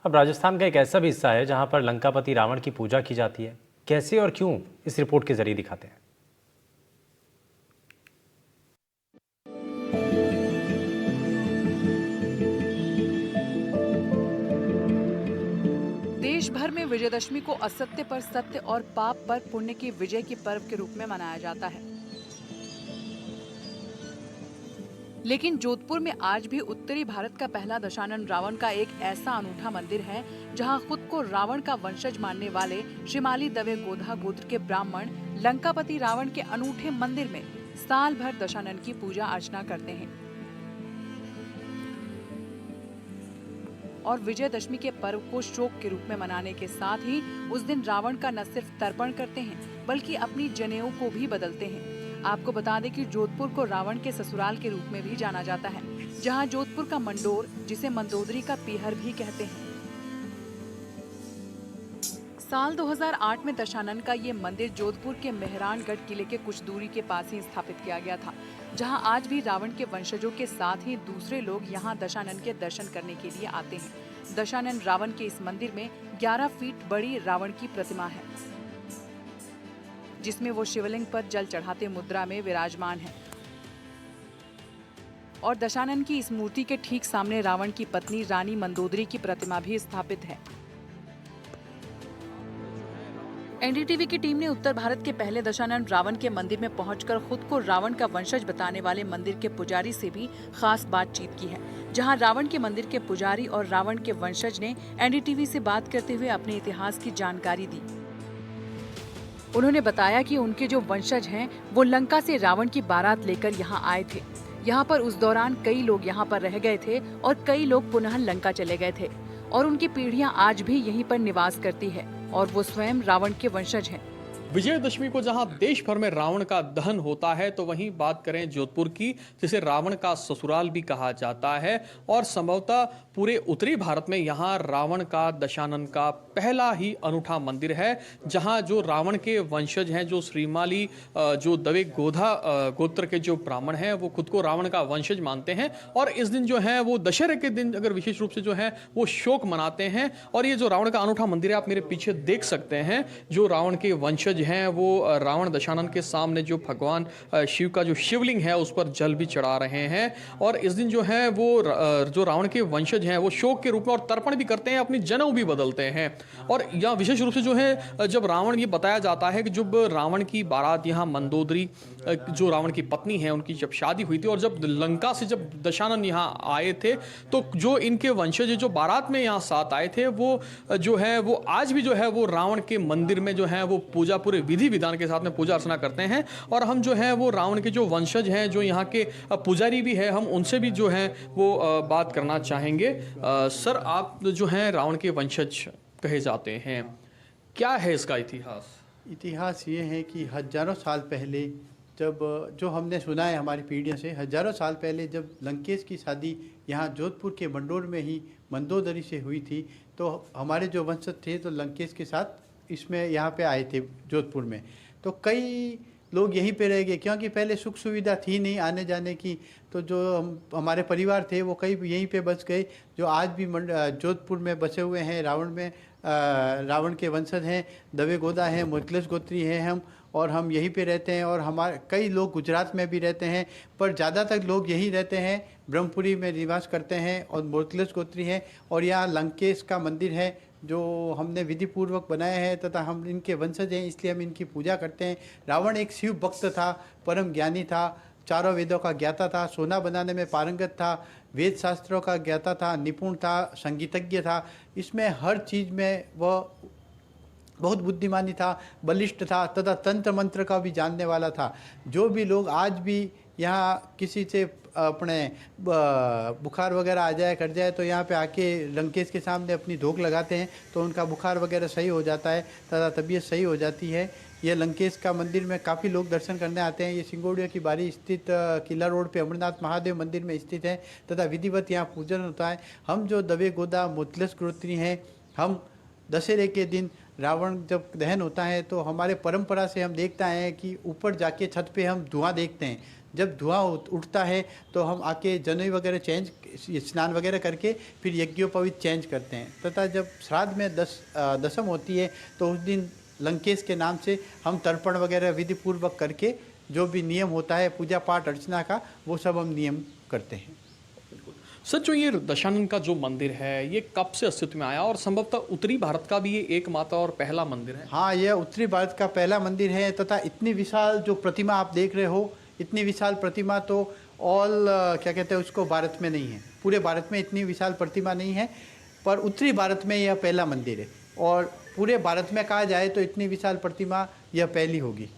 अब राजस्थान का एक ऐसा भी हिस्सा है जहां पर लंकापति रावण की पूजा की जाती है। कैसे और क्यों, इस रिपोर्ट के जरिए दिखाते हैं। देश भर में विजयदशमी को असत्य पर सत्य और पाप पर पुण्य की विजय के पर्व के रूप में मनाया जाता है। लेकिन जोधपुर में आज भी उत्तरी भारत का पहला दशानन रावण का एक ऐसा अनूठा मंदिर है जहां खुद को रावण का वंशज मानने वाले शिमाली दवे गोधा गोत्र के ब्राह्मण लंकापति रावण के अनूठे मंदिर में साल भर दशानन की पूजा अर्चना करते हैं। और विजयदशमी के पर्व को शोक के रूप में मनाने के साथ ही उस दिन रावण का न सिर्फ तर्पण करते हैं बल्कि अपनी जनेऊ को भी बदलते हैं। आपको बता दें कि जोधपुर को रावण के ससुराल के रूप में भी जाना जाता है, जहां जोधपुर का मंडोर, जिसे मंदोदरी का पीहर भी कहते हैं। साल 2008 में दशानन का ये मंदिर जोधपुर के मेहरानगढ़ किले के कुछ दूरी के पास ही स्थापित किया गया था, जहां आज भी रावण के वंशजों के साथ ही दूसरे लोग यहां दशानन के दर्शन करने के लिए आते हैं। दशानन रावण के इस मंदिर में 11 फीट बड़ी रावण की प्रतिमा है, जिसमें वो शिवलिंग पर जल चढ़ाते मुद्रा में विराजमान है। और दशानन की इस मूर्ति के ठीक सामने रावण की पत्नी रानी मंदोदरी की प्रतिमा भी स्थापित है। एनडीटीवी की टीम ने उत्तर भारत के पहले दशानन रावण के मंदिर में पहुंचकर खुद को रावण का वंशज बताने वाले मंदिर के पुजारी से भी खास बातचीत की है, जहां रावण के मंदिर के पुजारी और रावण के वंशज ने एनडीटीवी से बात करते हुए अपने इतिहास की जानकारी दी। उन्होंने बताया कि उनके जो वंशज हैं वो लंका से रावण की बारात लेकर यहाँ आए थे। यहाँ पर उस दौरान कई लोग यहाँ पर रह गए थे और कई लोग पुनः लंका चले गए थे और उनकी पीढ़ियां आज भी यहीं पर निवास करती है और वो स्वयं रावण के वंशज हैं। विजयदशमी को जहां देश भर में रावण का दहन होता है, तो वहीं बात करें जोधपुर की, जिसे रावण का ससुराल भी कहा जाता है और संभवतः पूरे उत्तरी भारत में यहां रावण का दशानन का पहला ही अनूठा मंदिर है, जहां जो रावण के वंशज हैं, जो श्रीमाली जो दवे गोधा गोत्र के जो ब्राह्मण हैं, वो खुद को रावण का वंशज मानते हैं और इस दिन जो है वो दशहरे के दिन अगर विशेष रूप से जो है वो शोक मनाते हैं। और ये जो रावण का अनूठा मंदिर है, आप मेरे पीछे देख सकते हैं, जो रावण के वंशज हैं वो रावण दशानन के सामने जो भगवान शिव का जो शिवलिंग है उस पर जल भी चढ़ा रहे हैं। और इस दिन जो है वो जो रावण के वंशज हैं वो शोक के रूप में और तर्पण भी करते हैं, अपनी जनेऊ भी बदलते हैं। और यहाँ विशेष रूप से जो है, जब रावण, ये बताया जाता है कि जब रावण की बारात यहाँ मंदोदरी जो रावण की पत्नी है उनकी जब शादी हुई थी और जब लंका से जब दशानन यहाँ आए थे, तो जो इनके वंशज जो बारात में यहाँ साथ आए थे, वो जो है वो आज भी जो है वो रावण के मंदिर में जो है वो पूजा पूरे विधि विधान के साथ में पूजा अर्चना करते हैं। और हम जो है वो रावण के जो वंशज हैं, जो यहाँ के पुजारी भी है, हम उनसे भी जो है वो बात करना चाहेंगे। सर, आप जो हैं रावण के वंशज कहे जाते हैं, क्या है इसका इतिहास? इतिहास ये है कि हजारों साल पहले, जब जो हमने सुना है हमारी पीढ़ियों से, हजारों साल पहले जब लंकेश की शादी यहाँ जोधपुर के मंडोर में ही मंदोदरी से हुई थी, तो हमारे जो वंशज थे तो लंकेश के साथ इसमें यहाँ पे आए थे जोधपुर में। तो कई लोग यहीं पे रह गए, क्योंकि पहले सुख सुविधा थी नहीं आने जाने की, तो जो हमारे परिवार थे वो कई यहीं पे बस गए, जो आज भी जोधपुर में बसे हुए हैं। रावण के वंशज हैं, दवे गोदा हैं, मोतलस गोत्री हैं हम, और हम यहीं पे रहते हैं। और हमारे कई लोग गुजरात में भी रहते हैं, पर ज़्यादातर लोग यहीं रहते हैं, ब्रह्मपुरी में निवास करते हैं और मोतलस गोत्री हैं। और यहाँ लंकेश का मंदिर है जो हमने विधि पूर्वक बनाया है, तथा हम इनके वंशज हैं, इसलिए हम इनकी पूजा करते हैं। रावण एक शिव भक्त था, परम ज्ञानी था, चारों वेदों का ज्ञाता था, सोना बनाने में पारंगत था, वेद शास्त्रों का ज्ञाता था, निपुण था, संगीतज्ञ था। इसमें हर चीज़ में वह बहुत बुद्धिमानी था, बलिष्ठ था, तथा तंत्र मंत्र का भी जानने वाला था। जो भी लोग आज भी यहाँ किसी से अपने बुखार वगैरह आ जाए कर जाए, तो यहाँ पे आके लंकेश के सामने अपनी धोख लगाते हैं, तो उनका बुखार वगैरह सही हो जाता है तथा तबीयत सही हो जाती है। ये लंकेश का मंदिर में काफ़ी लोग दर्शन करने आते हैं। ये सिंगोड़िया की बारी स्थित किला रोड पे अमरनाथ महादेव मंदिर में स्थित है तथा विधिवत यहाँ पूजन होता है। हम जो दवे गोदा मुतलस गोत्री हैं, हम दशहरे के दिन रावण जब दहन होता है तो हमारे परंपरा से हम देखते हैं कि ऊपर जाके छत पे हम धुआं देखते हैं। जब धुआं उठता है तो हम आके जनेऊ वगैरह चेंज, स्नान वगैरह करके फिर यज्ञोपवीत चेंज करते हैं। तथा जब श्राद्ध में दशम होती है तो उस दिन लंकेश के नाम से हम तर्पण वगैरह विधि पूर्वक करके जो भी नियम होता है पूजा पाठ अर्चना का, वो सब हम नियम करते हैं। सर, जो ये दशानन का जो मंदिर है ये कब से अस्तित्व में आया और संभवतः उत्तरी भारत का भी ये एकमात्र और पहला मंदिर है? हाँ, यह उत्तरी भारत का पहला मंदिर है तथा इतनी विशाल जो प्रतिमा आप देख रहे हो, इतनी विशाल प्रतिमा तो क्या कहते हैं उसको, भारत में नहीं है। पूरे भारत में इतनी विशाल प्रतिमा नहीं है, पर उत्तरी भारत में यह पहला मंदिर है और पूरे भारत में कहा जाए तो इतनी विशाल प्रतिमा यह पहली होगी।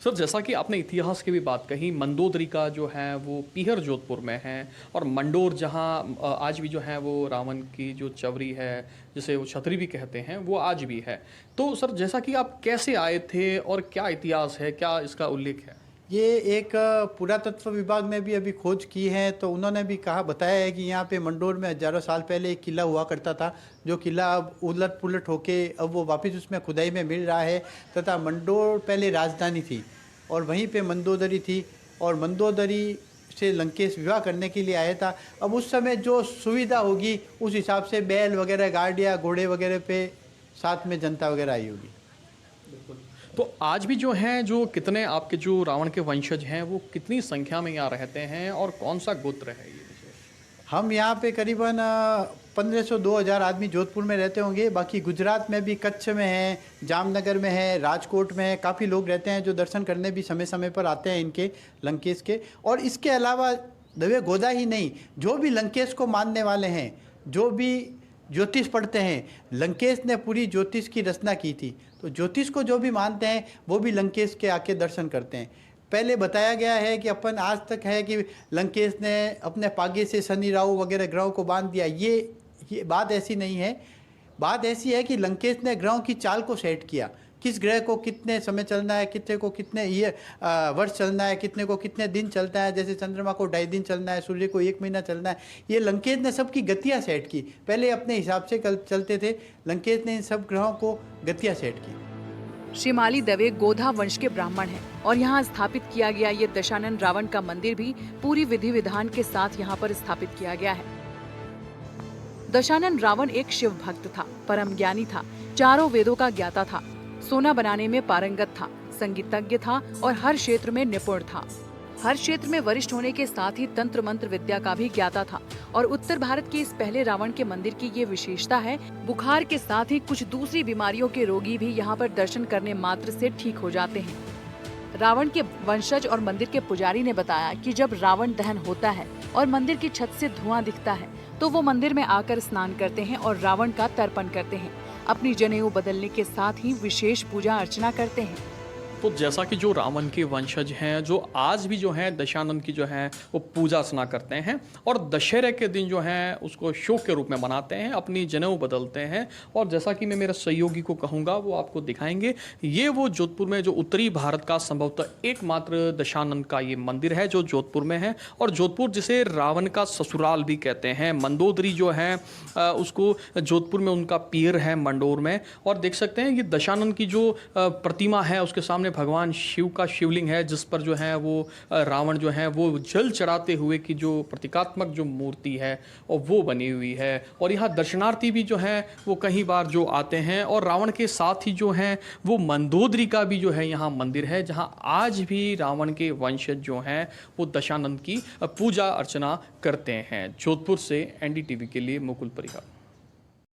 सर, जैसा कि आपने इतिहास की भी बात कही, मंदोदरी का जो है वो पीहर जोधपुर में है और मंडोर जहां आज भी जो है वो रावण की जो चवरी है, जिसे वो छतरी भी कहते हैं, वो आज भी है। तो सर, जैसा कि आप कैसे आए थे और क्या इतिहास है, क्या इसका उल्लेख है? ये एक पुरातत्व विभाग ने भी अभी खोज की है, तो उन्होंने भी बताया है कि यहाँ पे मंडोर में हजारों साल पहले एक किला हुआ करता था, जो किला अब उलट पुलट होके अब वो वापस उसमें खुदाई में मिल रहा है। तथा मंडोर पहले राजधानी थी और वहीं पे मंदोदरी थी और मंदोदरी से लंकेश विवाह करने के लिए आया था। अब उस समय जो सुविधा होगी उस हिसाब से बैल वगैरह, गाड़ियाँ, घोड़े वगैरह पे साथ में जनता वगैरह आई होगी। तो आज भी जो हैं, जो कितने आपके जो रावण के वंशज हैं वो कितनी संख्या में यहाँ रहते हैं और कौन सा गोत्र है ये? हम यहाँ पे करीबन 1500-2000 आदमी जोधपुर में रहते होंगे। बाकी गुजरात में भी, कच्छ में है, जामनगर में है, राजकोट में है, काफ़ी लोग रहते हैं जो दर्शन करने भी समय समय पर आते हैं इनके लंकेश के। और इसके अलावा दवे गोदा ही नहीं, जो भी लंकेश को मानने वाले हैं, जो भी ज्योतिष पढ़ते हैं, लंकेश ने पूरी ज्योतिष की रचना की थी, तो ज्योतिष को जो भी मानते हैं वो भी लंकेश के आके दर्शन करते हैं। पहले बताया गया है कि अपन आज तक है कि लंकेश ने अपने पागे से शनि राहु वगैरह ग्रहों को बांध दिया, ये बात ऐसी नहीं है। बात ऐसी है कि लंकेश ने ग्रहों की चाल को सेट किया, किस ग्रह को कितने समय चलना है, कितने को कितने वर्ष चलना है, कितने को कितने दिन चलता है। जैसे चंद्रमा को 2.5 दिन चलना है, सूर्य को 1 महीना चलना है। ये लंकेश ने सबकी गतियाँ सेट की, पहले अपने हिसाब से चलते थे, लंकेश ने इन सब ग्रहों को गतियाँ सेट की। श्रीमाली दवे गोधा वंश के ब्राह्मण हैं और यहाँ स्थापित किया गया ये दशानन रावण का मंदिर भी पूरी विधि विधान के साथ यहाँ पर स्थापित किया गया है। दशानन रावण एक शिव भक्त था, परम ज्ञानी था, चारों वेदों का ज्ञाता था, सोना बनाने में पारंगत था, संगीतज्ञ था और हर क्षेत्र में निपुण था। हर क्षेत्र में वरिष्ठ होने के साथ ही तंत्र मंत्र विद्या का भी ज्ञाता था। और उत्तर भारत के इस पहले रावण के मंदिर की ये विशेषता है, बुखार के साथ ही कुछ दूसरी बीमारियों के रोगी भी यहाँ पर दर्शन करने मात्र से ठीक हो जाते हैं। रावण के वंशज और मंदिर के पुजारी ने बताया कि जब रावण दहन होता है और मंदिर की छत से धुआं दिखता है तो वो मंदिर में आकर स्नान करते हैं और रावण का तर्पण करते हैं। अपनी जनेऊ बदलने के साथ ही विशेष पूजा अर्चना करते हैं। तो जैसा कि जो रावण के वंशज हैं, जो आज भी जो हैं दशानन की जो है वो पूजा अर्चना करते हैं और दशहरे के दिन जो है उसको शोक के रूप में मनाते हैं, अपनी जनेऊ बदलते हैं। और जैसा कि मैं मेरे सहयोगी को कहूँगा वो आपको दिखाएंगे, ये वो जोधपुर में जो उत्तरी भारत का संभवतः एकमात्र दशानन का ये मंदिर है जो जोधपुर में है। और जोधपुर जिसे रावण का ससुराल भी कहते हैं, मंदोदरी जो है उसको जोधपुर में उनका पीर है मंडोर में। और देख सकते हैं ये दशानन की जो प्रतिमा है उसके सामने भगवान शिव का शिवलिंग है, जिस पर जो है वो रावण जो है वो जल चढ़ाते हुए की जो प्रतीकात्मक जो मूर्ति है और वो बनी हुई है। और यहाँ दर्शनार्थी भी जो है वो कई बार जो आते हैं। और रावण के साथ ही जो है वो मंदोदरी का भी जो है यहाँ मंदिर है, जहाँ आज भी रावण के वंशज जो हैं वो दशानन की पूजा अर्चना करते हैं। जोधपुर से NDTV के लिए मुकुल परिहार।